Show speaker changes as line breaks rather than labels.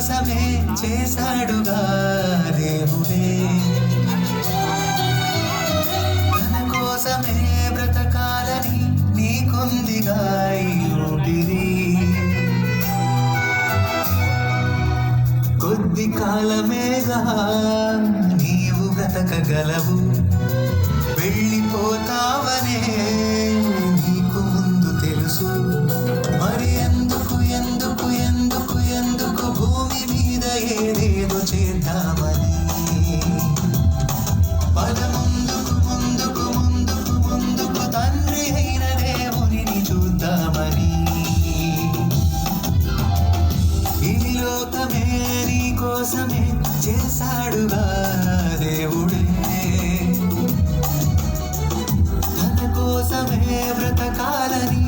కోసమే చేశాడుగా దేవుడే, తన కోసమే బ్రతకాలని నీకుందిగా ఈ ఊపిరి. కొద్ది కాలమేగా నీవు బ్రతకగలవు, వెళ్ళిపోతావనే నీకు ముందు తెలుసు. మరి ఎందుకు ఎందుకు ఎందుకు ఎందుకు భూమి మీద ఏదేదో చేద్దామని, పద ముందుకు ముందుకు ముందుకు ముందుకు తండ్రి అయిన దేవుని చూద్దామని. ఈ లోకమే నీ కోసమే చేశాడుగా దేవుడే, తన కోసమే బ్రతకాలని